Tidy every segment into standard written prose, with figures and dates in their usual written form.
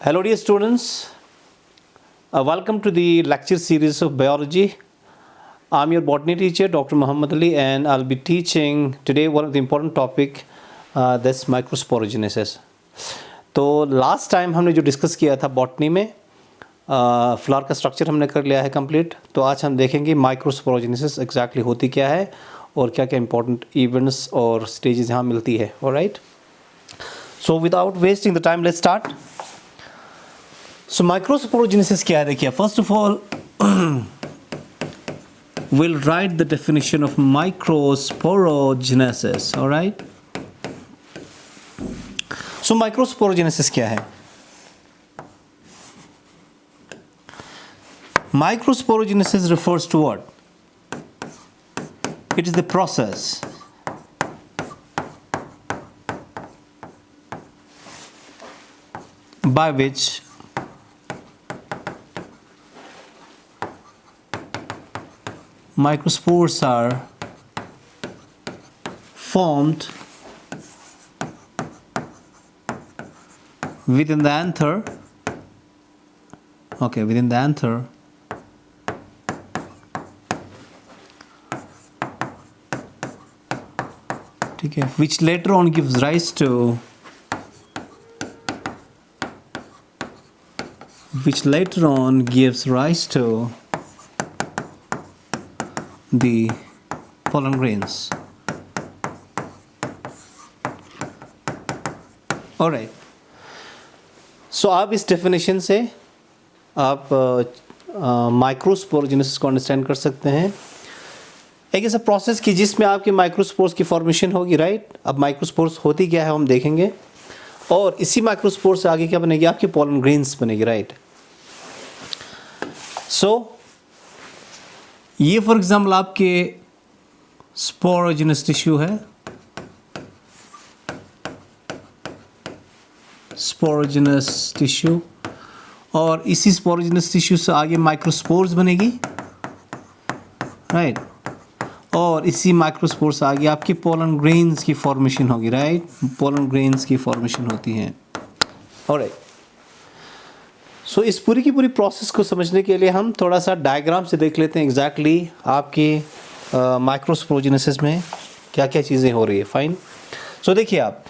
Hello dear students, welcome to the lecture series of biology. I'm your botany teacher Dr. Muhammad Ali and I'll be teaching today one of the important topic that's microsporogenesis. तो last time हमने जो discuss किया था botany में flower का structure हमने कर लिया है कंप्लीट. तो आज हम देखेंगे माइक्रोस्पोरोजेनेसिस एग्जैक्टली होती क्या है और क्या क्या इंपॉर्टेंट इवेंट्स और स्टेजेस यहाँ मिलती है. Alright, so without wasting the time let's start. So microsporogenesis क्या है देखिए. First of all we'll write the definition of microsporogenesis. All right. So microsporogenesis क्या है? Microsporogenesis refers to what? It is the process by which microspores are formed within the anther. Okay, within the anther. Okay, which later on gives rise to the pollen grains. Alright. So आप इस definition से आप microsporogenesis को understand कर सकते हैं. एक ऐसा प्रोसेस की जिसमें आपके माइक्रोस्पोर्स की फॉर्मेशन होगी. राइट. अब माइक्रोस्पोर्स होती क्या है हम देखेंगे और इसी माइक्रोस्पोर से आगे क्या बनेगी आपकी पोलन ग्रेन्स बनेगी. राइट. सो ये फॉर एग्जाम्पल आपके स्पोरोजेनस टिश्यू है. स्पोरोजेनस टिश्यू और इसी स्पोरोजेनस टिश्यू से आगे माइक्रोस्पोर्स बनेगी. राइट. और इसी माइक्रोस्पोर से आगे आपकी पोलन ग्रेन्स की फॉर्मेशन होगी. राइट. पोलन ग्रेन्स की फॉर्मेशन होती हैं. ऑलराइट. सो इस पूरी की पूरी प्रोसेस को समझने के लिए हम थोड़ा सा डायग्राम से देख लेते हैं एग्जैक्टली आपकी माइक्रोस्पोरोजेनेसिस में क्या क्या चीज़ें हो रही है. फाइन. सो देखिए आप.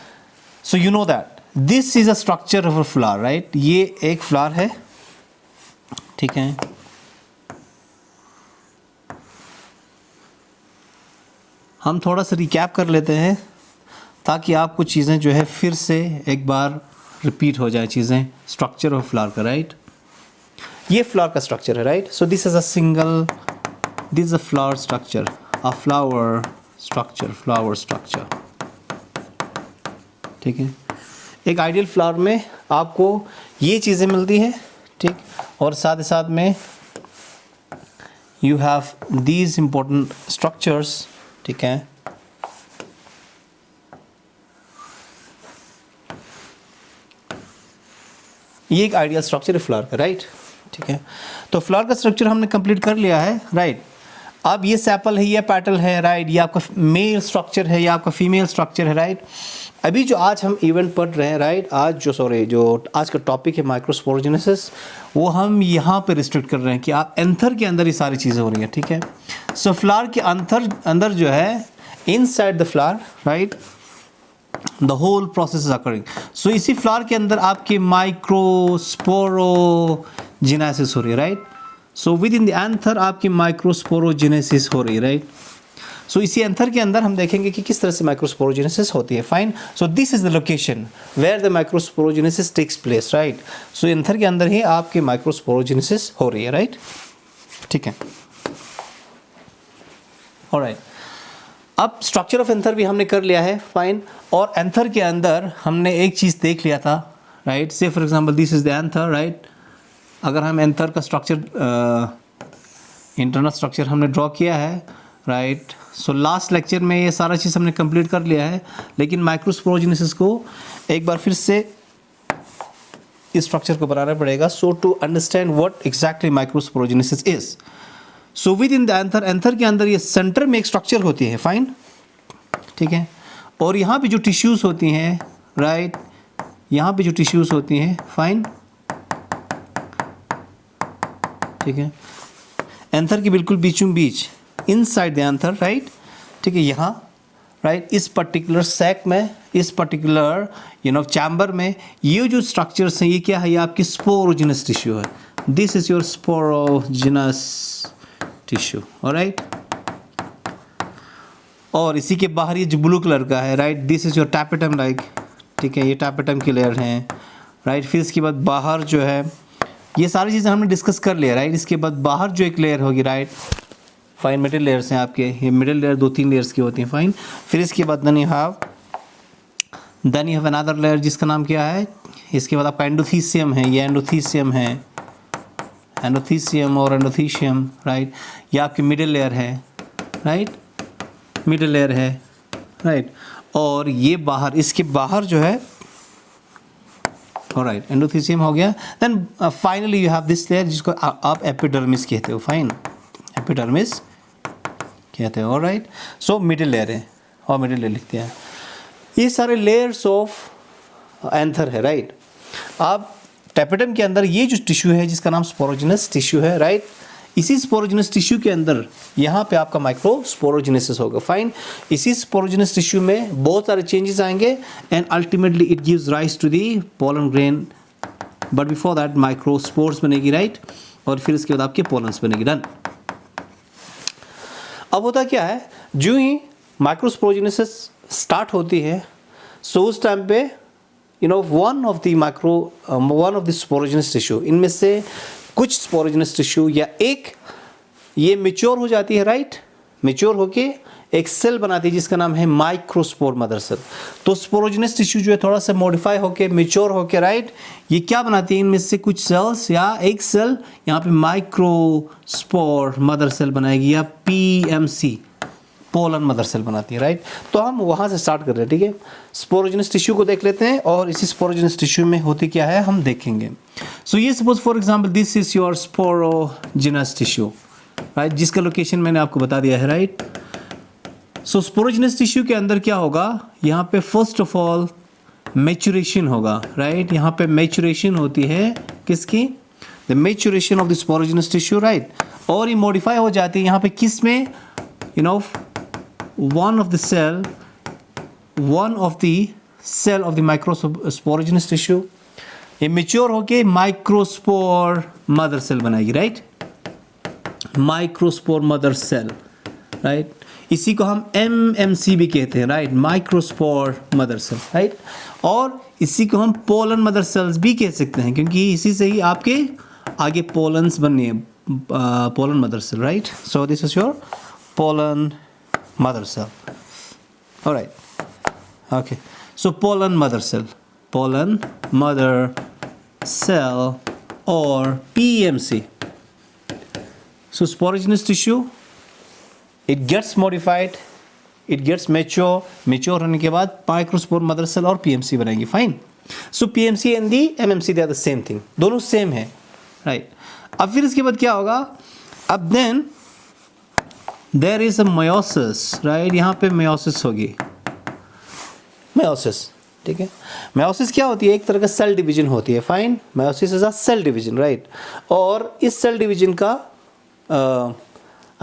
So you know that this is a structure of a flower. Right. ये एक फ्लावर है. ठीक है. हम थोड़ा सा रिकैप कर लेते हैं ताकि आपको चीज़ें जो है फिर से एक बार रिपीट हो जाए चीज़ें. स्ट्रक्चर ऑफ फ्लावर का. राइट. ये फ्लावर का स्ट्रक्चर है. Right. So this is a flower structure. A flower structure. ठीक है. एक आइडियल फ्लावर में आपको ये चीज़ें मिलती हैं. ठीक. और साथ ही साथ में you have these important structures. ठीक है. ये एक आइडियल स्ट्रक्चर है फ्लावर का. राइट. ठीक है. तो फ्लावर का स्ट्रक्चर हमने कंप्लीट कर लिया है. राइट. अब ये सेपल है, ये पेटल है. राइट. ये आपका मेल स्ट्रक्चर है, ये आपका फीमेल स्ट्रक्चर है. राइट. अभी जो आज हम इवेंट पढ़ रहे हैं. राइट. जो आज का टॉपिक है माइक्रोस्पोरोजेनेसिस, वो हम यहाँ पे रिस्ट्रिक्ट कर रहे हैं कि आप एंथर के अंदर ये सारी चीज़ें हो रही हैं. ठीक है. सो फ्लावर के अंदर जो है inside the flower. Right. The whole process is occurring. So इसी फ्लावर के अंदर आपकी माइक्रोस्पोरोजेनेसिस हो रही है. Right. So within the anther आपकी माइक्रोस्पोरोजेनेसिस हो रही है. राइट. सो इसी एंथर के अंदर हम देखेंगे कि किस तरह से माइक्रोस्पोरोजेनेसिस होती है. Fine. So this is the location where the microsporogenesis takes place. Right. So anther के अंदर ही आपकी माइक्रोस्पोरोजेनेसिस हो रही है. राइट. ठीक है. ऑलराइट. अब स्ट्रक्चर ऑफ एंथर भी हमने कर लिया है. फाइन. और एंथर के अंदर हमने एक चीज़ देख लिया था. Right. Say for example this is the anther. Right. अगर हम एंथर का स्ट्रक्चर इंटरनल स्ट्रक्चर हमने ड्रॉ किया है. राइट. सो लास्ट लेक्चर में ये सारा चीज़ हमने कंप्लीट कर लिया है, लेकिन माइक्रोस्पोरोजेनेसिस को एक बार फिर से इस स्ट्रक्चर को बनाना पड़ेगा. So to understand what exactly microsporogenesis is. So within the anther के अंदर ये सेंटर में एक स्ट्रक्चर होती है. फाइन. ठीक है. और यहाँ पे जो टिश्यूज़ होती हैं, राइट, यहाँ पे जो टिश्यूज़ होती हैं, फाइन, ठीक है, एंथर के बिल्कुल बीचों बीच, इनसाइड द एंथर, राइट, ठीक है, यहाँ, राइट, इस पर्टिकुलर सैक में, इस पर्टिकुलर चैम्बर में ये जो स्ट्रक्चर्स हैं, ये क्या है, ये आपकी स्पोरोजिनस टिश्यू है. This is your sporogenous tissue, alright. और इसी के बाहर ये जो ब्लू कलर का है, right, this is your tapetum, like, ठीक है, ये टैपेटम की लेयर हैं, राइट. फिर इसके बाद बाहर जो है, ये सारी चीज़ें हमने डिस्कस कर लिया, राइट. इसके बाद बाहर जो एक लेयर होगी, राइट, फाइन मिडिल लेयर्स हैं आपके, ये मिडिल लेयर 2-3 लेयर्स की होती हैं, फाइन. फिर इसके बाद then you have another layer जिसका नाम क्या है, इसके बाद आपका एंडोथीसियम है, ये एंडोथीसियम है, एंडोथीसियम और एंडोथीसियम, राइट. ये आपकी मिडिल लेयर है, राइट, मिडिल लेयर है, राइट. और ये बाहर, इसके बाहर जो है, ऑलराइट, एंडोथीसियम हो गया. Then finally you have this layer जिसको आप एपिडर्मिस कहते हो, फाइन, एपिडर्मिस कहते हैं, ऑलराइट. सो मिडिल लेयर है, और मिडिल लेयर लिखते हैं. ये सारे लेयर्स ऑफ एंथर है, राइट. आप टैपेटम के अंदर ये जो टिश्यू है जिसका नाम स्पोरोजिनस टिश्यू है, राइट, इसी स्पोरोजिनस टिश्यू के अंदर यहाँ पे आपका माइक्रोस्पोरोजिनेसिस होगा, फाइन. इसी स्पोरोजिनस टिश्यू में बहुत सारे चेंजेस आएंगे and ultimately it gives rise to the pollen grain, but before that microspores बनेगी, राइट. और फिर इसके बाद आपके पोलन्स बनेगी, डन. अब होता क्या है, जो ही माइक्रोस्पोरोजिनेसिस स्टार्ट होती है, सो उस टाइम पे one of the sporogenous tissue, इनमें से कुछ स्पोरोजिनस टिश्यू या एक ये मेच्योर हो जाती है, राइट. मेच्योर होके एक सेल बनाती है जिसका नाम है माइक्रोस्पोर मदर सेल. तो स्पोरोजिनस टिश्यू जो है थोड़ा सा मॉडिफाई होके, मेच्योर होके, राइट, ये क्या बनाती है, इनमें से कुछ सेल्स या एक सेल यहाँ पे माइक्रोस्पोर मदर सेल बनाएगी, या PMC, पोलन मदर सेल बनाती है, राइट. तो हम वहाँ से स्टार्ट कर रहे हैं, ठीक है. स्पोरोजिनस टिश्यू को देख लेते हैं और इसी स्पोरोजिनस टिश्यू में होती क्या है हम देखेंगे. सो ये suppose for example this is your sporogenous tissue, right, जिसका लोकेशन मैंने आपको बता दिया है, राइट. सो स्पोरोजिनस टिश्यू के अंदर क्या होगा, यहाँ पे फर्स्ट ऑफ ऑल मैच्योरेशन होगा, राइट. यहाँ पे मैच्योरेशन होती है किसकी, the maturation of the sporogenous tissue, right. और ये मॉडिफाई हो जाती है यहाँ पे किस में, one of the cell of the microsporogenous tissue, ये मेच्योर होके माइक्रोस्पोर मदर सेल बनाएगी, right. Microspore mother cell, right. इसी को हम MMC भी कहते हैं, right, microspore mother cell, right. और इसी को हम पोलन मदर सेल्स भी कह सकते हैं, क्योंकि इसी से ही आपके आगे पोलन्स बननी है, pollen mother cell, right. So this is your pollen mother cell, all right, okay. So pollen mother cell or PMC. So sporogenous tissue, it gets modified, it gets mature होने के बाद microspore mother cell और PMC बनेंगी, fine. So PMC and the MMC they are the same thing, दोनों same है, right. अब फिर इसके बाद क्या होगा, अब then there is a meiosis, right. यहाँ पे meiosis होगी, meiosis, ठीक है. meiosis क्या होती है, एक तरह का सेल डिवीजन होती है, fine. meiosis is a cell division, right. और इस सेल डिवीजन का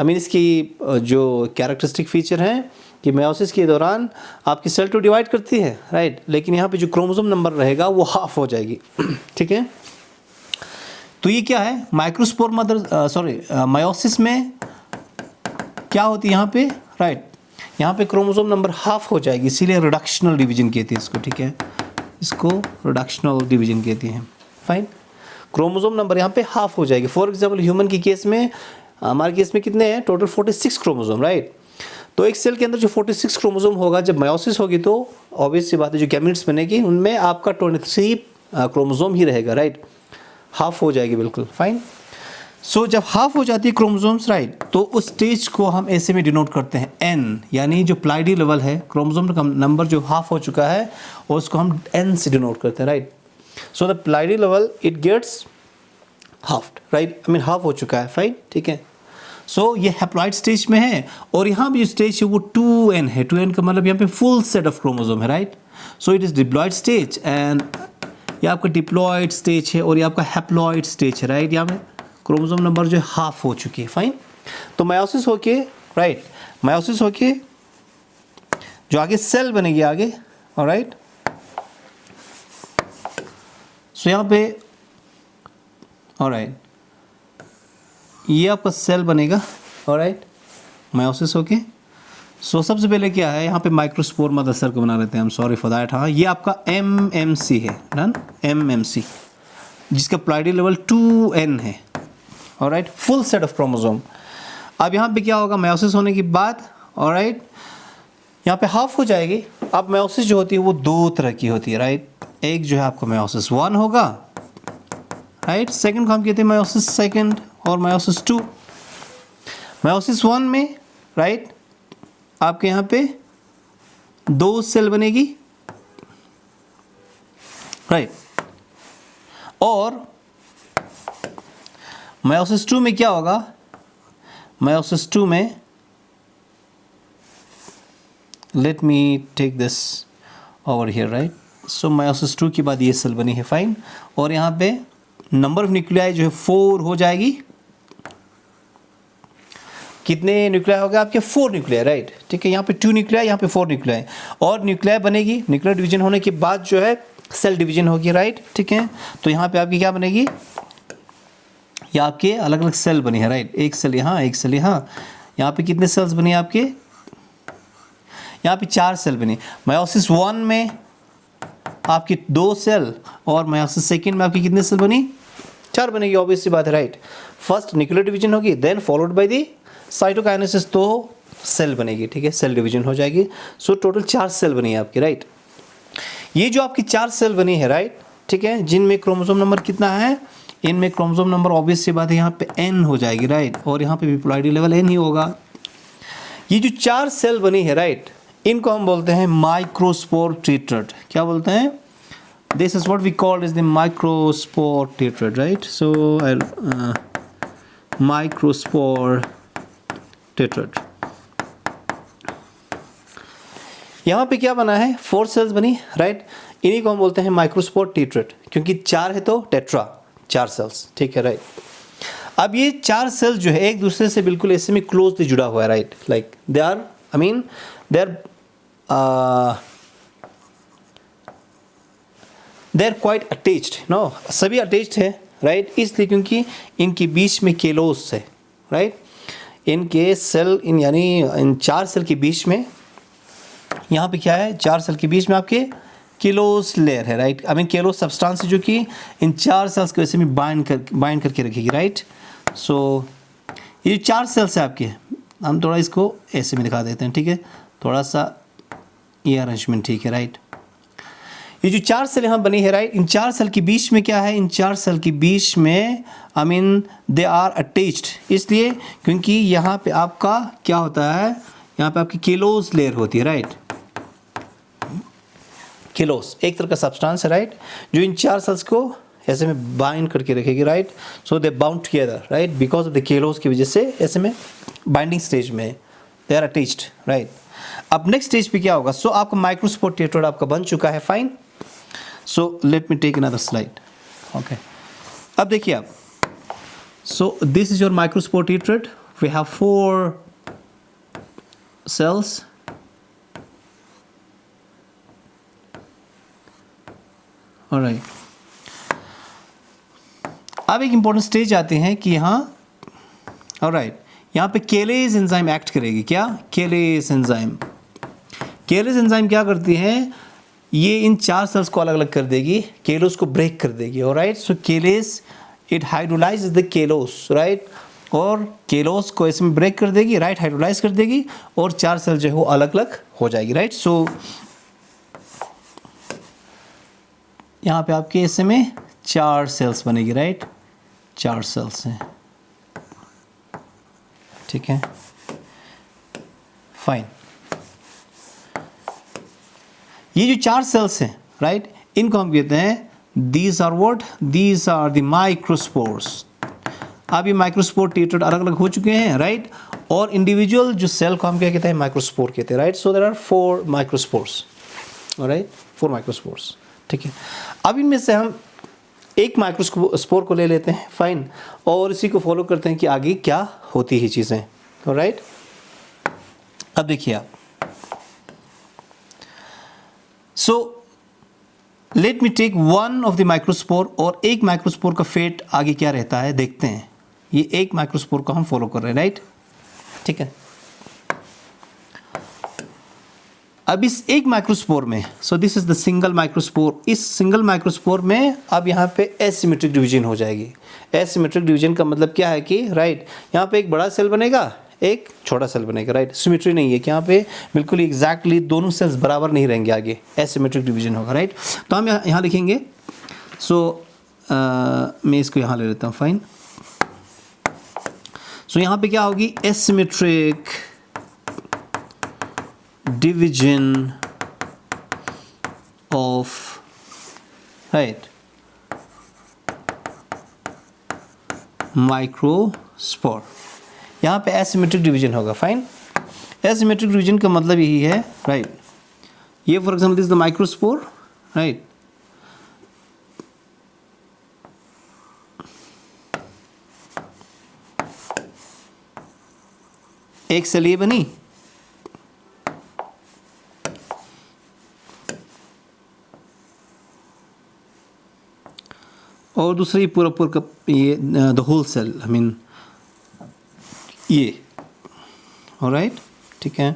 इसकी जो कैरेक्टरिस्टिक फीचर हैं कि meiosis के दौरान आपकी सेल तो डिवाइड करती है, राइट, लेकिन यहाँ पे जो क्रोमोसोम नंबर रहेगा वो हाफ हो जाएगी, ठीक है. तो ये क्या है, माइक्रोस्पोर meiosis में क्या होती है यहाँ पे, राइट. यहाँ पे क्रोमोसोम नंबर हाफ हो जाएगी, इसीलिए रिडक्शनल डिवीजन कहती है इसको, ठीक है. इसको रिडक्शनल डिवीजन कहती हैं, फाइन. क्रोमोसोम नंबर यहाँ पे हाफ हो जाएगी. फॉर एग्जांपल ह्यूमन की केस में, हमारे केस में कितने हैं, टोटल 46 क्रोमोसोम, राइट. तो एक सेल के अंदर जो 46 क्रोमोसोम होगा, जब meiosis होगी तो ऑब्वियस सी बात है जो गैमेट्स बनेगी उनमें आपका 23 क्रोमोसोम ही रहेगा, राइट. हाफ हो जाएगी, बिल्कुल फाइन. सो जब हाफ हो जाती है क्रोमोसोम्स, राइट, तो उस स्टेज को हम ऐसे में डिनोट करते हैं N, यानी जो प्लाइडी लेवल है, क्रोमोसोम का नंबर जो हाफ हो चुका है और उसको हम N से डिनोट करते हैं, right. So the ploidy level it gets halved, right, half हो चुका है, फाइन, ठीक है. सो ये हैप्लॉइड स्टेज में है और यहाँ भी जो स्टेज है वो 2N है. 2N का मतलब यहाँ पे फुल सेट ऑफ क्रोमोसोम है, right. So it is diploid stage and ये आपका डिप्लॉइड स्टेज है और ये आपका हैप्लॉइड स्टेज है, राइट. यहाँ पे क्रोमोसोम नंबर जो है हाफ हो चुकी है, फाइन। तो मायोसिस होके, राइट, मायोसिस होके जो आगे सेल बनेगी आगे, ऑलराइट। सो यहाँ पे, ऑलराइट, ये आपका सेल बनेगा, ऑलराइट, मायोसिस होके। सो सबसे पहले क्या है, यहाँ पे माइक्रोस्पोर मदर सेल को बना लेते हैं, I am sorry for that. हाँ, ये आपका MMC है, डन, MMC, जिसका प्लाइडी लेवल 2n है, alright, full set of chromosome. अब यहाँ पे क्या होगा, मायोसिस होने के बाद, ऑलराइट, यहाँ पे हाफ हो जाएगी। अब मायोसिस जो होती है वो दो तरह की होती है, राइट। एक जो है आपका मायोसिस 1 होगा, राइट, सेकंड को हम कहते हैं मायोसिस सेकंड और मायोसिस 2। मायोसिस 1 में, राइट, आपके यहाँ पे 2 सेल बनेगी, राइट, और मायोसिस 2 में क्या होगा, मायोसिस 2 में, let me take this over here, right. So meiosis 2 के बाद ये सेल बनी है, फाइन, और यहाँ पे नंबर ऑफ न्यूक्लियाई जो है 4 हो जाएगी। कितने न्यूक्लियाई हो गए आपके, 4 न्यूक्लियाई, राइट, ठीक है। यहाँ पे 2 न्यूक्लियाई, यहाँ पे 4 न्यूक्लियाई, और न्यूक्लियाई बनेगी। न्यूक्लियर डिवीजन होने के बाद जो है सेल डिवीजन होगी, राइट, ठीक है। तो यहाँ पे आपकी क्या बनेगी, या आपके अलग अलग सेल बनी है, राइट, एक सेल यहाँ, एक सेल यहाँ। यहाँ पे कितने सेल्स बने आपके, यहाँ पे 4 सेल बनी। मायोसिस 1 में आपकी 2 सेल, और मायोसिस सेकंड में आपकी कितने सेल बनी, 4 बनेगी, ऑब्वियस सी बात है, राइट। फर्स्ट न्यूक्लियर डिवीजन होगी, then followed by the cytokinesis, तो सेल बनेगी, ठीक है, सेल डिवीजन हो जाएगी। सो टोटल 4 सेल बनी है आपकी, राइट। ये जो आपकी 4 सेल बनी है, राइट, ठीक है, जिनमें क्रोमोसोम नंबर कितना है, इनमें क्रोमोसोम नंबर ऑब्वियस सी बात है यहाँ पे n हो जाएगी, राइट, और यहाँ पे भी प्लाइडी लेवल n ही होगा। ये जो 4 सेल बनी है, राइट, इनको हम बोलते हैं माइक्रोस्पोर टेट्राड। क्या बोलते हैं, this is what we called is the microspore tetrad, right. So microspore tetrad. यहाँ पे क्या बना है, 4 सेल्स बनी, राइट, इन्हीं को हम बोलते हैं माइक्रोस्पोर टेट्राड, क्योंकि 4 है तो टेट्रा, 4 सेल्स, ठीक है, राइट। अब ये 4 सेल्स जो है एक दूसरे से बिल्कुल ऐसे में क्लोजली जुड़ा हुआ है, right, like they are, I mean they are quite attached, no, सभी अटैच्ड है, राइट, इसलिए क्योंकि इनके बीच में केलोस है, राइट। इनके सेल, इन यानी इन 4 सेल के बीच में, यहाँ पे क्या है, 4 सेल के बीच में आपके केलोस लेयर है, राइट। आई मीन केलोस सब्सटेंस जो कि इन 4 सेल्स को ऐसे में बाइंड करके रखेगी, राइट। सो ये जो 4 सेल्स है आपके, हम थोड़ा इसको ऐसे में दिखा देते हैं, ठीक है, थोड़ा सा ये अरेंजमेंट, ठीक है, राइट। ये जो 4 सेल यहाँ बनी है, राइट, इन 4 सेल के बीच में क्या है, इन 4 सेल के बीच में, I mean they are attached, इसलिए क्योंकि यहाँ पे आपका क्या होता है, यहाँ पे आपकी केलोस लेयर होती है, राइट। केलोस एक तरह का सब्सटेंस है, राइट, जो इन 4 सेल्स को ऐसे में बाइंड करके रखेगी, right. So they bound together, right, because of the callose की वजह से ऐसे में बाइंडिंग स्टेज में दे आर अटैच्ड, राइट। अब नेक्स्ट स्टेज पे क्या होगा, सो आपका माइक्रोस्पोर टेट्राड आपका बन चुका है, fine. So let me take another slide, okay. अब देखिए आप, so this is your microspore tetrad, we have 4 cells, alright. अब एक इंपॉर्टेंट स्टेज आते हैं कि यहाँ, ऑलराइट, यहाँ पे केलेज एंजाइम एक्ट करेगी। क्या, केलेज एंजाइम। केलेज एंजाइम क्या करती है, ये इन 4 सेल्स को अलग अलग कर देगी, केलोस को ब्रेक कर देगी, alright. So callase it hydrolyse the callose, right, और केलोस को इसमें ब्रेक कर देगी, राइट, हाइड्रोलाइज कर देगी, और 4 सेल जो है वो अलग अलग हो जाएगी, राइट। सो यहाँ पे आपके ऐसे में 4 सेल्स बनेगी, राइट, 4 सेल्स हैं, ठीक है, फाइन। ये जो 4 सेल्स हैं, राइट, इनको हम कहते हैं these are what, these are the microspores. अब ये माइक्रोस्पोर टेट्राड अलग अलग हो चुके हैं, राइट, और इंडिविजुअल जो सेल को हम क्या कहते हैं, माइक्रोस्पोर कहते हैं, right. So there are 4 microspores, right, 4 microspores, ठीक है। अब इनमें से हम एक माइक्रोस्पोर को ले लेते हैं, फाइन, और इसी को फॉलो करते हैं कि आगे क्या होती है चीज़ें। ऑलराइट, अब देखिए आप, so let me take one of the microspore, और एक माइक्रोस्पोर का फेट आगे क्या रहता है देखते हैं। ये एक माइक्रोस्पोर को हम फॉलो कर रहे हैं, राइट, ठीक है। अब इस एक माइक्रोस्पोर में, सो this is the single microspore, इस सिंगल माइक्रोस्पोर में अब यहाँ पे एसिमेट्रिक डिवीजन हो जाएगी। एसिमेट्रिक डिवीजन का मतलब क्या है कि राइट, यहाँ पे एक बड़ा सेल बनेगा, एक छोटा सेल बनेगा, राइट। सिमेट्री नहीं है कि यहाँ पे बिल्कुल ही एग्जैक्टली दोनों सेल्स बराबर नहीं रहेंगे, आगे एसिमेट्रिक डिवीजन होगा, राइट। तो हम यहाँ लिखेंगे, सो मैं इसको यहाँ ले लेता हूँ, फाइन। सो यहाँ पे क्या होगी, asymmetric division of, right, microspore। यहाँ पे एसिमेट्रिक डिवीजन होगा, फाइन। एसिमेट्रिक डिवीजन का मतलब यही है, राइट। ये for example this is the microspore, right. एक सेल ये बनी, और दूसरी पूरा पूरा का ये the whole cell, I mean ये, ऑलराइट, ठीक है।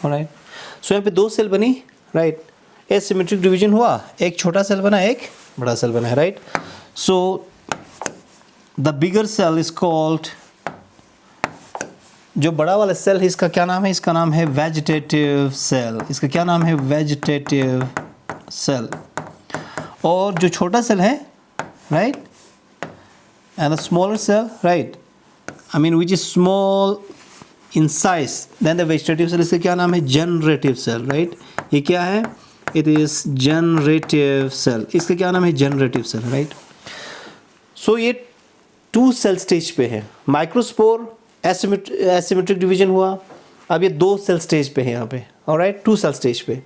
ऑलराइट, सो यहाँ पे दो सेल बनी, राइट। एसिमेट्रिक डिवीजन हुआ, एक छोटा सेल बना, एक बड़ा सेल बना है, right. So the bigger cell is called, जो बड़ा वाला सेल है इसका क्या नाम है, इसका नाम है वेजिटेटिव सेल। इसका क्या नाम है, वेजिटेटिव सेल। और जो छोटा सेल है, right, and the smaller cell, right, I mean which is small in size then the vegetative cell, इसका क्या नाम है, जनरेटिव सेल, राइट। ये क्या है, इट इज जनरेटिव सेल। इसका क्या नाम है, जनरेटिव सेल, राइट। सो ये 2 सेल स्टेज पे है। माइक्रोस्पोर एसिमेट्रिक डिवीजन हुआ, अब ये 2 सेल स्टेज पे है यहाँ पे, ऑलराइट, 2 सेल स्टेज पे।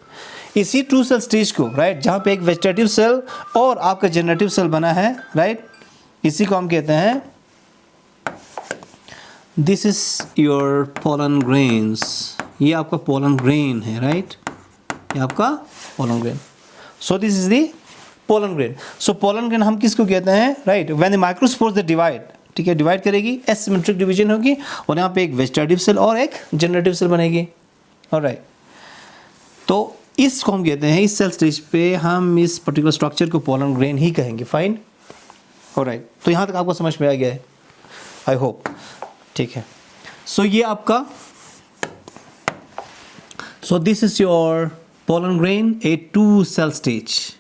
इसी 2 सेल स्टेज को, राइट, जहाँ पे एक वेजिटेटिव सेल और आपका जनरेटिव सेल बना है, राइट, इसी को हम कहते हैं, this is your pollen grains. ये आपका पोलन ग्रेन है, राइट, ये आपका pollen grain. So this is the pollen grain. So pollen grain हम किसको कहते हैं, right, when the microspores they divide, ठीक है, डिवाइड करेगी, एसिमेट्रिक डिवीजन होगी, और यहाँ पे एक वेजिटेटिव सेल और एक जनरेटिव सेल बनेगी, ऑलराइट। तो इसको हम कहते हैं, इस सेल स्टेज पे हम इस पर्टिकुलर स्ट्रक्चर को पोलन ग्रेन ही कहेंगे, फाइन, ऑलराइट। तो यहाँ तक आपको समझ में आ गया है, आई होप, ठीक है। सो ये आपका, so this is your pollen grain, a 2 cell stage.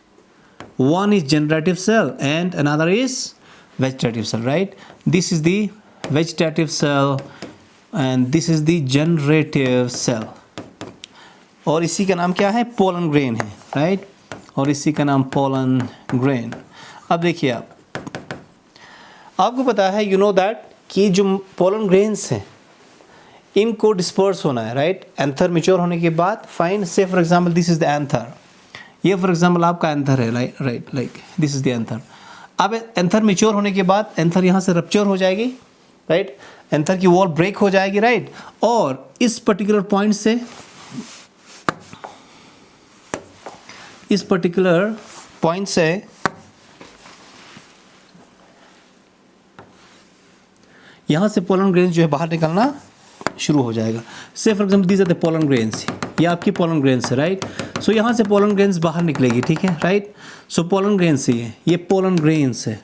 One is generative cell and another is vegetative cell, right? This is the vegetative cell and this is the generative cell. और इसी का नाम क्या है, pollen grain है, right, और इसी का नाम पोलन ग्रेन। अब देखिए आपको पता है, यू नो दैट, कि जो पोलन ग्रेन्स हैं इनको डिस्पर्स होना है, राइट, एंथर मैच्योर होने के बाद, फाइन। से for example this is the anther, ये फॉर एग्जांपल आपका एंथर है, right, like this is the anther. अब एंथर मैच्योर होने के बाद एंथर यहाँ से रप्चर हो जाएगी, राइट, एंथर की वॉल ब्रेक हो जाएगी, राइट, और इस पर्टिकुलर पॉइंट से, इस पर्टिकुलर पॉइंट से यहाँ से पोलन ग्रेन्स जो है बाहर निकलना शुरू हो जाएगा। Say for example these are the pollen grains, ये आपकी पोलन ग्रेन्स है, राइट। सो यहाँ से पोलन ग्रेन्स बाहर निकलेगी, ठीक है, राइट। सो पोलन ग्रेन्स ही है, ये पोलन ग्रेन्स है।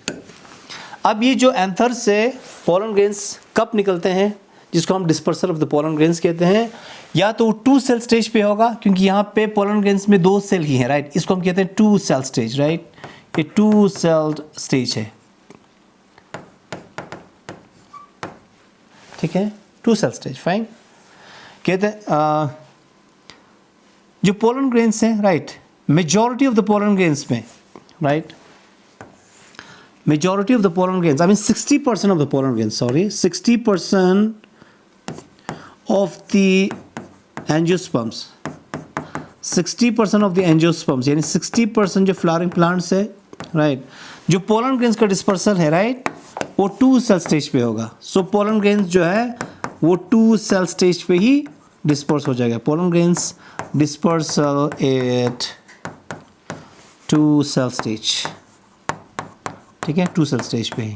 अब ये जो एंथर से पोलन ग्रेन्स कब निकलते हैं, जिसको हम dispersal of the pollen grains कहते हैं, या तो 2 सेल स्टेज पे होगा, क्योंकि यहाँ पे पोलन ग्रेन्स में 2 सेल ही हैं, राइट, इसको हम कहते हैं 2 सेल स्टेज, राइट, ये 2 सेल स्टेज है, ठीक है, 2 सेल स्टेज, फाइन। कहते हैं जो पोलन ग्रेन्स हैं, right, majority of the pollen grains में, right, majority of the pollen grains, I mean 60% of the pollen grains, sorry, 60% of the angiosperms, 60% of the angiosperms यानी 60% जो फ्लावरिंग प्लांट्स है, right, जो pollen grains का dispersal है, right, वो 2 cell stage पे होगा. सो पोलन ग्रेन्स जो है वो 2 सेल स्टेज पे ही डिस्पर्स हो जाएगा. Pollen grains dispersal at 2 cell stage. ठीक है, 2 सेल स्टेज पे ही.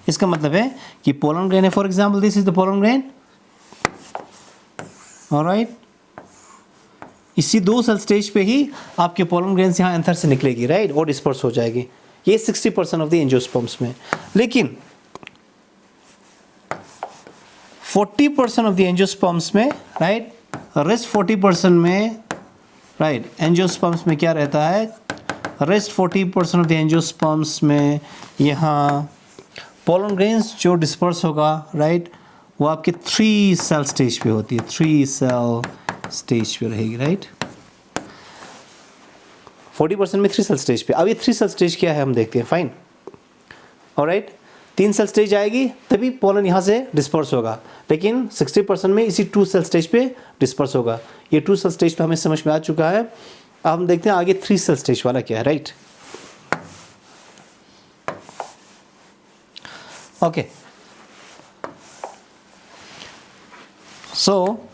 इसका मतलब है कि पोलन ग्रेन है, for example this is the pollen grain, alright. इसी 2 सेल स्टेज पे ही आपके पोलन ग्रेन्स यहाँ एंथर से निकलेगी, राइट, और डिस्पर्स हो जाएगी. ये 60% ऑफ द एंजियोस्पर्म्स में. लेकिन 40% ऑफ द एंजियोस्पर्म्स में, राइट, रेस्ट 40% में, राइट, एंजियोस्पर्म्स में क्या रहता है, रेस्ट 40% ऑफ द एंजियोस्पर्म्स में यहाँ पोलन ग्रेन्स जो डिस्पर्स होगा, राइट, वो आपके 3 सेल स्टेज पे होती है, 3 सेल स्टेज पे रहेगी, राइट. 40% में 3 सेल स्टेज पे. अब ये 3 सेल स्टेज क्या है हम देखते हैं. Fine, alright. 3 सेल स्टेज आएगी तभी पोलन यहाँ से डिस्पर्स होगा, लेकिन 60% में इसी 2 सेल स्टेज पे डिस्पर्स होगा. ये 2 सेल स्टेज तो हमें समझ में आ चुका है. अब हम देखते हैं आगे 3 सेल स्टेज वाला क्या है, राइट. ओके, सो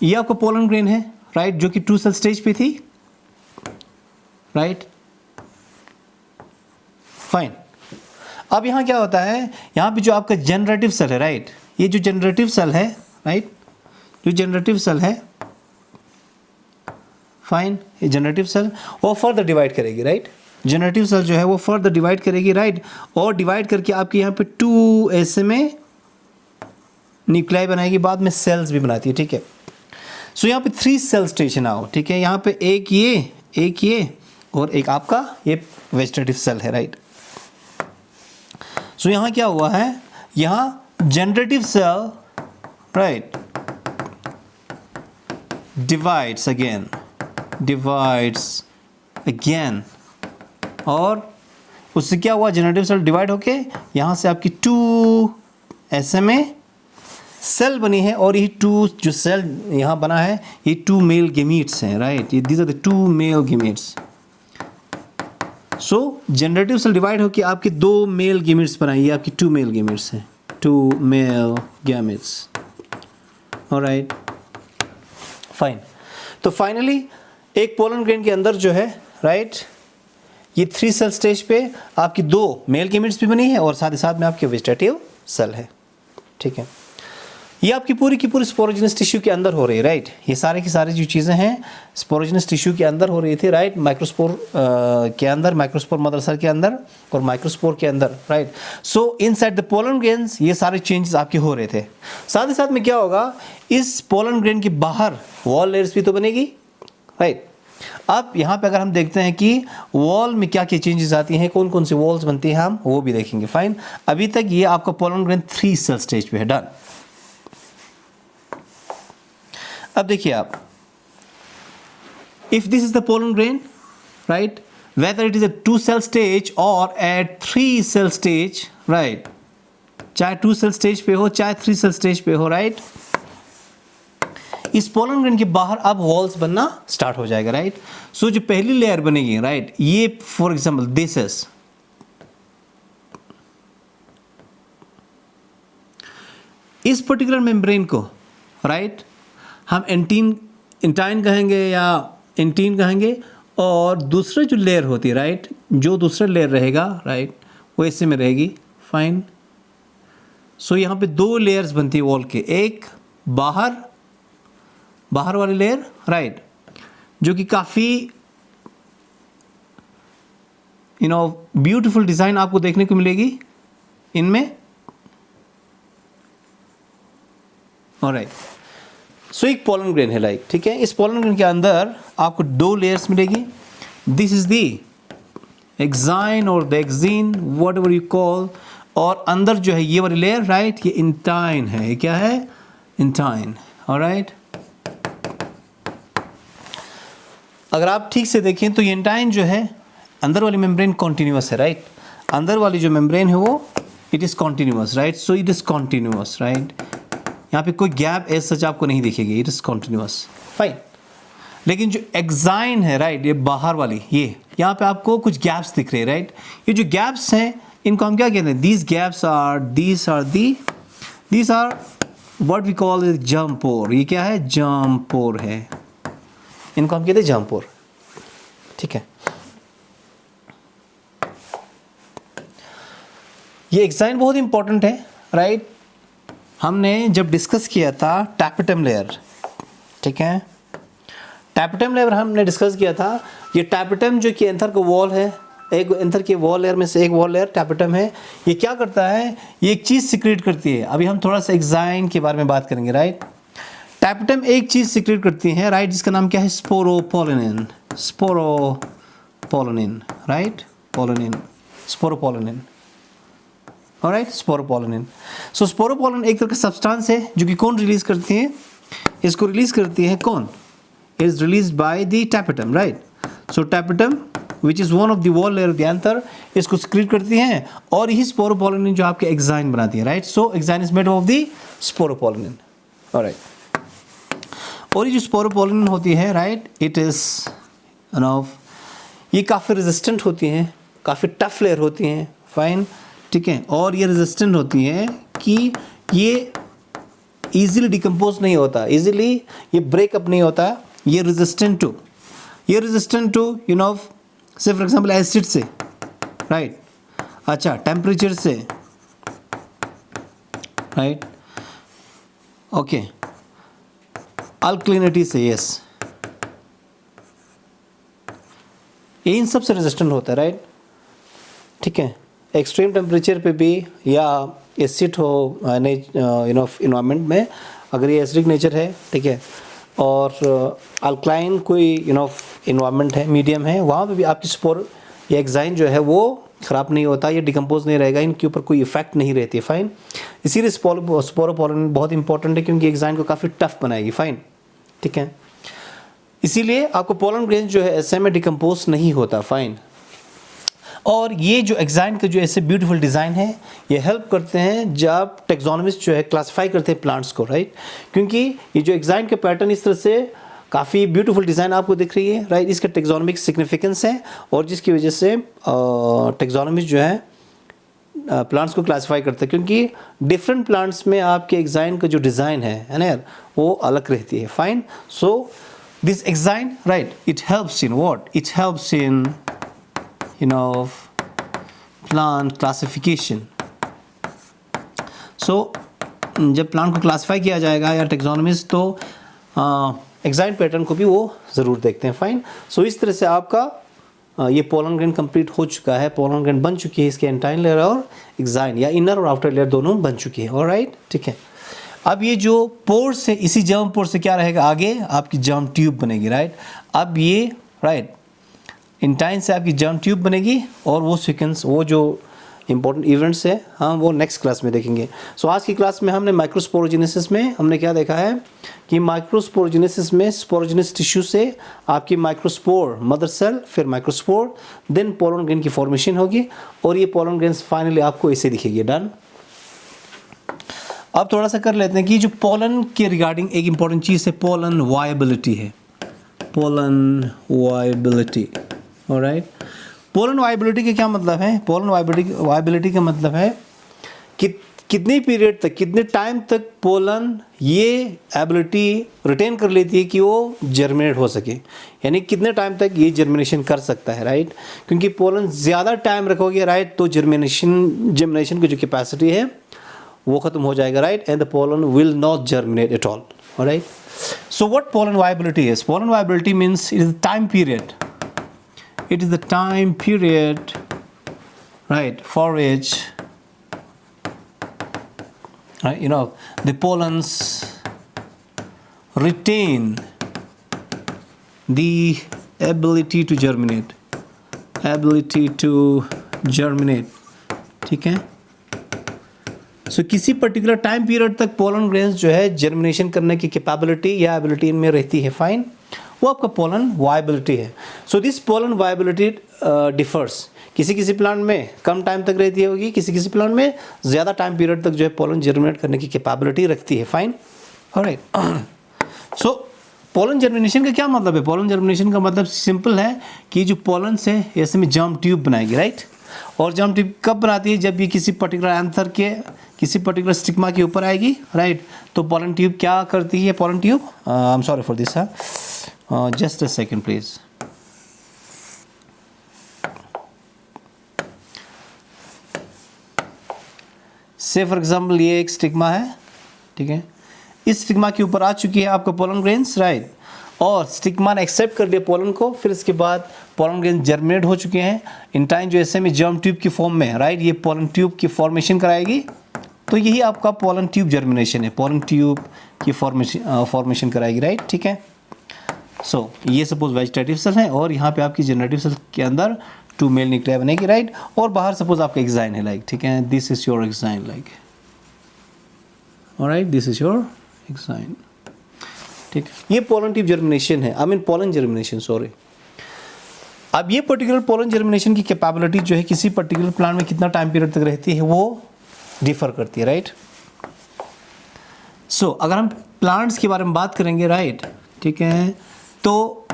ये आपका पोलन ग्रेन है, राइट, जो कि 2 सेल स्टेज पे थी, राइट. फाइन. अब यहाँ क्या होता है, यहाँ पे जो आपका जनरेटिव सेल है, राइट, ये जो जनरेटिव सेल है, राइट, जो जनरेटिव सेल है, फाइन, ये जनरेटिव सेल वो फर्दर डिवाइड करेगी, राइट. जनरेटिव सेल जो है वो फर्दर डिवाइड करेगी, राइट, और डिवाइड करके आपके यहाँ पे 2 ऐसे में न्यूक्लियाई बनाएगी, बाद में सेल्स भी बनाती है. ठीक है. सो यहाँ पे 3 सेल स्टेज है नाउ. ठीक है, यहाँ पे एक ये और एक आपका ये वेजिटेटिव सेल है, राइट. सो यहाँ क्या हुआ है, यहाँ generative cell, right, divides again, और उससे क्या हुआ, जनरेटिव सेल डिवाइड होके यहाँ से आपकी 2 ऐसे में सेल बनी है, और ये 2 जो सेल यहाँ बना है ये 2 मेल गेमीट्स हैं, राइट. ये these are the 2 male gametes. So generative cell divide होके आपके 2 मेल गेमीट्स बनाई, ये आपकी 2 मेल गेमीट्स हैं, 2 मेल गैमेट्स, ऑलराइट. फाइन. तो फाइनली एक पोलन ग्रेन के अंदर जो है, राइट, ये 3 सेल स्टेज पे आपकी 2 मेल गेमीट्स भी बनी है और साथ ही साथ में आपके वेजिटेटिव सेल है. ठीक है, ये आपकी पूरी की पूरी स्पोरोजिनस टिश्यू के अंदर हो रही है, राइट. ये सारे की सारी जो चीज़ें हैं स्पोरोजिनस टिश्यू के अंदर हो रही थी, राइट. माइक्रोस्पोर के अंदर, माइक्रोस्पोर मदर सेल के अंदर और माइक्रोस्पोर के अंदर, right. So inside the pollen grains ये सारे चेंजेस आपके हो रहे थे. साथ ही साथ में क्या होगा, इस पोलन ग्रेन के बाहर वॉल लेयर्स भी तो बनेगी, राइट. अब यहाँ पे अगर हम देखते हैं कि वॉल में क्या क्या चेंजेस आती हैं, कौन कौन सी वॉल्स बनती हैं, हम वो भी देखेंगे. फाइन. अभी तक ये आपका पोलन ग्रेन 3 सेल स्टेज पे है. डन. अब देखिए आप, if this is the pollen grain, right, whether it is a 2 cell stage और एट 3 सेल स्टेज, राइट, चाहे 2 सेल स्टेज पे हो चाहे 3 सेल स्टेज पे हो, राइट, इस पोलन ग्रेन के बाहर अब वॉल्स बनना स्टार्ट हो जाएगा, राइट. सो जो पहली लेयर बनेगी, राइट, ये फॉर एग्जांपल दिस इज, इस पर्टिकुलर मेम्ब्रेन को, राइट, हम इंटाइन कहेंगे या इंटीन कहेंगे, और दूसरा जो लेयर होती है, राइट, जो दूसरा लेयर रहेगा, राइट, वो ऐसे में रहेगी. फाइन. सो यहाँ पे 2 लेयर्स बनती है वॉल के, एक बाहर वाली लेयर, राइट, जो कि काफ़ी ब्यूटीफुल डिज़ाइन आपको देखने को मिलेगी इनमें, ऑलराइट. सो एक पोलन ग्रेन है, लाइक, ठीक है. इस पोलन ग्रेन के अंदर आपको 2 लेयर्स मिलेगी. दिस इज द एक्साइन और the exine, whatever you call, और अंदर जो है ये वाली लेयर, राइट, ये इंटाइन है. ये क्या है, इंटाइन, ऑलराइट. अगर आप ठीक से देखें तो ये इंटाइन जो है, अंदर वाली मेम्ब्रेन कॉन्टिन्यूअस है, राइट. अंदर वाली जो मेम्ब्रेन है वो it is continuous, right. So it is continuous, right. यहाँ पे कोई गैप एज सच आपको नहीं दिखेगी, इट इज कॉन्टिन्यूअस, फाइन। लेकिन जो एक्साइन है राइट, ये बाहर वाली, ये यहाँ पे आपको कुछ गैप्स दिख रहे हैं राइट। ये जो गैप्स हैं इनको हम क्या कहते हैं, these gaps are these are what we call germ pore. ये क्या है, जर्म पोर है, इनको हम कहते हैं जर्म पोर, ठीक है। ये एक्साइन बहुत इंपॉर्टेंट है राइट। हमने जब डिस्कस किया था टैपेटम लेयर, ठीक है, टैपेटम लेयर हमने डिस्कस किया था। ये टैपेटम जो कि एंथर का वॉल है, एक एंथर के वॉल लेयर में से एक वॉल लेयर टैपेटम है। ये क्या करता है, ये एक चीज़ सिक्रेट करती है। अभी हम थोड़ा सा एक्साइन के बारे में बात करेंगे राइट। टैपेटम एक चीज़ सिक्रेट करती है राइट, जिसका नाम क्या है, sporopollenin, sporopollenin right, pollenin, sporopollenin, alright, sporopollenin. So sporopollenin एक तरह का सब्सटेंस है जो कि कौन रिलीज करती है, इसको रिलीज करती है कौन, is released by the tapetum right. So tapetum which is one of the wall layer of the anther इसको secrete करती हैं और यही स्पोरोपोलिनिन जो आपके एक्साइन बनाती है right. So exine is made of the sporopollenin, alright. और ये जो स्पोरोपोलिनिन होती है राइट, इट इज ये काफ़ी रेजिस्टेंट होती हैं, काफ़ी टफ लेयर होती हैं, फाइन, ठीक है। और ये रेजिस्टेंट होती हैं कि ये इजीली डिकम्पोज नहीं होता, इजीली ये ब्रेकअप नहीं होता। ये रेजिस्टेंट टू यू नो से फॉर एग्जांपल एसिड से राइट, अच्छा टेम्परेचर से राइट, ओके, अल्कलिनिटी से, यस, ये इन सब से रेजिस्टेंट होता है राइट, ठीक है। एक्सट्रीम टेम्परेचर पे भी या एसिड हो इन्वायरमेंट में, अगर ये एसिडिक नेचर है, ठीक है, और अल्कलाइन कोई इन्वायरमेंट है, मीडियम है, वहाँ पे भी आपकी स्पोर या एक्साइन जो है वो ख़राब नहीं होता, ये डिकम्पोज नहीं रहेगा, इनके ऊपर कोई इफेक्ट नहीं रहती, फाइन। इसीलिए स्पोरोपोलिन बहुत इंपॉर्टेंट है क्योंकि एक्साइन को काफ़ी टफ बनाएगी, फाइन, ठीक है। इसीलिए आपको पोलन ग्रेन्स जो है ऐसे में डिकम्पोज नहीं होता, फाइन। और ये जो एक्साइन का जो ऐसे ब्यूटीफुल डिज़ाइन है, ये हेल्प करते हैं जब टेक्सोनोमिस्ट जो है क्लासिफाई करते हैं प्लांट्स को राइट, क्योंकि ये जो एक्साइन के पैटर्न इस तरह से काफ़ी ब्यूटीफुल डिज़ाइन आपको दिख रही है राइट, इसका टेक्सोनोमिक सिग्निफिकेंस है और जिसकी वजह से टेक्सोनोमिस्ट जो है प्लांट्स को क्लासिफाई करते हैं, क्योंकि डिफरेंट प्लांट्स में आपके एक्साइन का जो डिज़ाइन है ना यार, वो अलग रहती है, fine. So this exine right, it helps in what, it helps in plant classification. So जब प्लांट को क्लासिफाई किया जाएगा या टेक्सोनोमिस्ट, तो एक्साइन पैटर्न को भी वो ज़रूर देखते हैं, फाइन। सो इस तरह से आपका ये पोलन ग्रेन कंप्लीट हो चुका है, पोलन ग्रेन बन चुकी है, इसके एंटाइन लेयर और एक्साइन या इनर और आउटर लेयर दोनों बन चुकी है, ऑलराइट, ठीक है। अब ये जो पोर्स है, इसी जर्म पोर से क्या रहेगा, आगे आपकी जर्म ट्यूब बनेगी राइट। अब ये राइट इंटाइन से आपकी जर्म ट्यूब बनेगी और वो सीक्वेंस, वो जो इंपॉर्टेंट इवेंट्स है हम वो नेक्स्ट क्लास में देखेंगे। सो आज की क्लास में हमने माइक्रोस्पोरोजेनेसिस में हमने क्या देखा है कि माइक्रोस्पोरोजेनेसिस में स्पोरोजेनस टिश्यू से आपकी माइक्रोस्पोर मदर सेल, फिर माइक्रोस्पोर, देन पोलन ग्रेन की फॉर्मेशन होगी और ये पोलन ग्रेन्स फाइनली आपको ऐसे दिखेगी, डन। अब थोड़ा सा कर लेते हैं कि जो पोलन के रिगार्डिंग एक इंपॉर्टेंट चीज़ है, पोलन वायबिलिटी है, pollen viability, alright. Pollen viability का क्या मतलब है, पोलन वायबिलिटी का मतलब है कि कितनी पीरियड तक, कितने टाइम तक पोलन ये एबिलिटी रिटेन कर लेती है कि वो जर्मिनेट हो सके, यानी कितने टाइम तक ये जर्मिनेशन कर सकता है राइट। क्योंकि पोलन ज़्यादा टाइम रखोगे राइट, तो जर्मिनेशन की जो कैपेसिटी है वो ख़त्म हो जाएगा right, and the pollen will not germinate at all, alright. So what pollen viability is, pollen viability means it is the time period, it is the time period right for which the pollens retain the ability to germinate, ठीक है। सो किसी particular time period तक pollen grains जो है germination करने की capability या ability इनमें रहती है, फाइन। वो आपका पोलन वायबिलिटी है. So this pollen viability differs. किसी किसी प्लांट में कम टाइम तक रहती होगी, किसी किसी प्लांट में ज़्यादा टाइम पीरियड तक जो है पोलन जर्मिनेट करने की कैपेबिलिटी रखती है. Fine. Alright. So pollen germination का क्या मतलब है? पोलन जर्मिनेशन का मतलब सिंपल है कि जो पोलन से ऐसे में जर्म ट्यूब बनाएगी, राइट. और जर्म ट्यूब कब बनाती है? जब ये किसी पर्टिकुलर एंथर के किसी पर्टिकुलर स्टिग्मा के ऊपर आएगी, राइट. तो पोलन ट्यूब क्या करती है? Pollen tube, I am sorry for this, just a second please. से फॉर एग्जाम्पल ये एक स्टिग्मा है, ठीक है. इस स्टिग्मा के ऊपर आ चुकी है आपका पोलन ग्रेन्स, राइट. और स्टिग्मा ने एक्सेप्ट कर लिया पोलन को, फिर इसके बाद पोलन ग्रेन जर्मिनेट हो चुके हैं इन टाइम जो ऐसे में जर्म ट्यूब की फॉर्म में, राइट. ये पोलन ट्यूब की फॉर्मेशन कराएगी. तो यही आपका पोलन ट्यूब जर्मिनेशन है. पोलन ट्यूब की फॉर्मेशन कराएगी, राइट. ठीक है. सो ये सपोज वेजिटेटिव सेल है और यहाँ पे आपकी जनरेटिव सेल के अंदर 2 मेल न्यूक्लियाई बनेगी, राइट. और बाहर सपोज आपका एक्साइन है, लाइक, ठीक है. This is your exine, like, alright. This is your exine, ठीक. ये पोलन ट्यूब जर्मिनेशन है, I mean pollen germination, sorry. अब ये पर्टिकुलर पोलन जर्मिनेशन की कैपेबिलिटी जो है किसी पर्टिकुलर प्लांट में कितना टाइम पीरियड तक रहती है वो डिफर करती है, राइट. सो अगर हम प्लांट्स के बारे में बात करेंगे, राइट, ठीक है, तो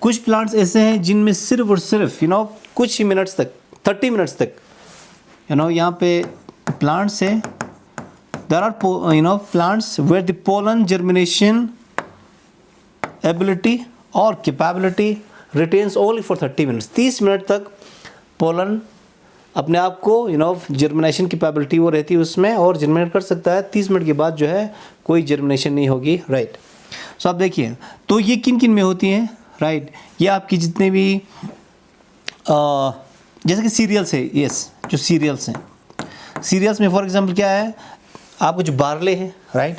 कुछ प्लांट्स ऐसे हैं जिनमें सिर्फ और सिर्फ कुछ ही मिनट्स तक, 30 मिनट्स तक, यहाँ पे प्लांट्स है. There are plants where the pollen germination ability or capability retains only for 30 minutes. 30 minute तक पोलन अपने आप को जर्मिनेशन कैपेबिलिटी वो रहती है उसमें और जर्मिनेट कर सकता है. 30 मिनट के बाद जो है कोई जर्मिनेशन नहीं होगी, राइट. सो आप देखिए, तो ये किन किन में होती हैं, राइट. ये आपकी जितने भी जैसे कि सीरियल्स है, यस, जो सीरियल्स हैं, सीरियल्स में फॉर एग्जांपल क्या है आपको, जो बार्ले है, right.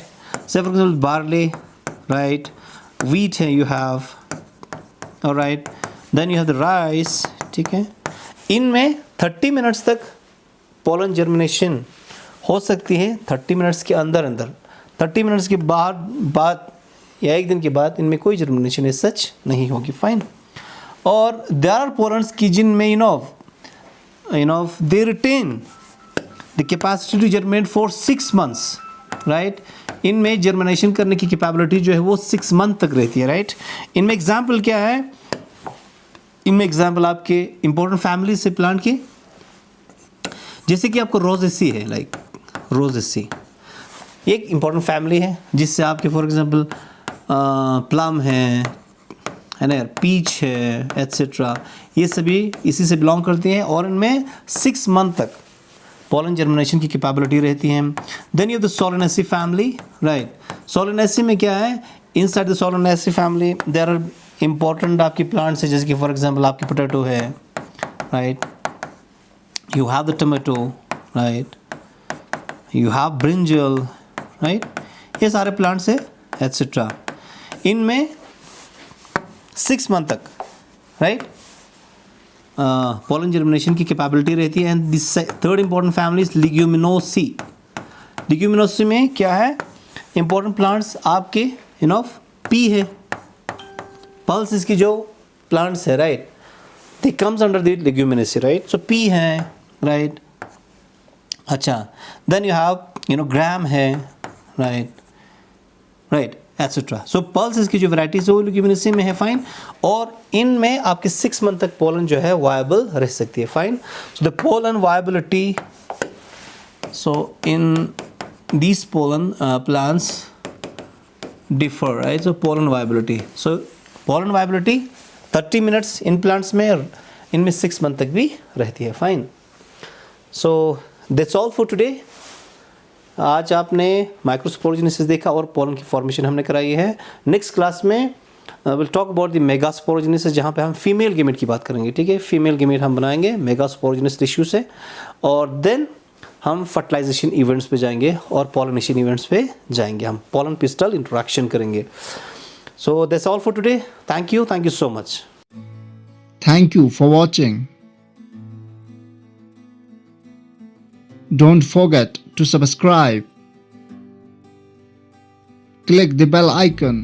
Say for example barley, right. Wheat है you have, alright. Then you have the rice, ठीक है. इनमें 30 मिनट्स तक पोलन जर्मिनेशन हो सकती है. 30 मिनट्स के अंदर 30 मिनट्स के बाद या एक दिन के बाद इनमें कोई जर्मिनेशन एज सच नहीं होगी, फाइन. और देयर आर पोलन्स की जिनमें they retain the capacity to germinate for 6 months, right. इनमें जर्मिनेशन करने की कैपेबिलिटी जो है वो 6 month तक रहती है, राइट. इनमें एग्जाम्पल क्या है? इनमें एग्जाम्पल आपके इंपॉर्टेंट फैमिली से प्लांट की, जैसे कि आपको रोजेसी है, लाइक रोजेसी एक इंपॉर्टेंट फैमिली है जिससे आपके फॉर एग्जाम्पल प्लम है ना, पीच है, एट्सेट्रा, ये सभी इसी से बिलोंग करती हैं और इनमें 6 month तक पोलन जर्मिनेशन की कैपेबिलिटी रहती है. Then you have the Solanaceae family, right. Solanaceae में क्या है? Inside the Solanaceae family there are important आपकी प्लांट्स है, जैसे कि फॉर एग्जांपल आपकी पोटैटो है, right. You have the tomato, right. You have brinjal, right. ये सारे प्लांट्स है, एट्सेट्रा. इनमें 6 month तक, राइट, पोलन जर्मिनेशन की कैपेबिलिटी रहती है. And this third important family is Leguminosae. Leguminosae में क्या है? इंपॉर्टेंट प्लांट्स आपके पी है, पल्स इसकी जो प्लांट्स है, right, they comes under the Leguminosae, right. So pea है, राइट. अच्छा, देन यू हैव ग्राम है, राइट, एट्सेट्रा. सो पल्स की जो वैराइटीज है वो लिग्यूमिनेसी में है, फाइन. और इनमें आपके 6 month तक पोलन जो है वायबल रह सकती है, fine. So the pollen viability, so in these pollen plants differ, right. So pollen viability, so pollen viability 30 minutes in plants में और इनमें 6 month तक भी रहती है, fine. So that's all for today. आज आपने माइक्रोस्पोरोजेनेसिस देखा और पोलन की फॉर्मेशन हमने कराई है. नेक्स्ट क्लास में will talk about the megasporogenesis, जहाँ पे हम फीमेल गेमेट की बात करेंगे, ठीक है. फीमेल गेमेट हम बनाएंगे मेगास्पोरोजेनेसिस टिश्यू से, और देन हम फर्टिलाइजेशन इवेंट्स पे जाएंगे और पॉलिनेशन इवेंट्स पे जाएंगे. हम पोलन पिस्टल इंटरेक्शन करेंगे. So that's all for today. Thank you so much. Thank you for watching. Don't forget to subscribe. Click the bell icon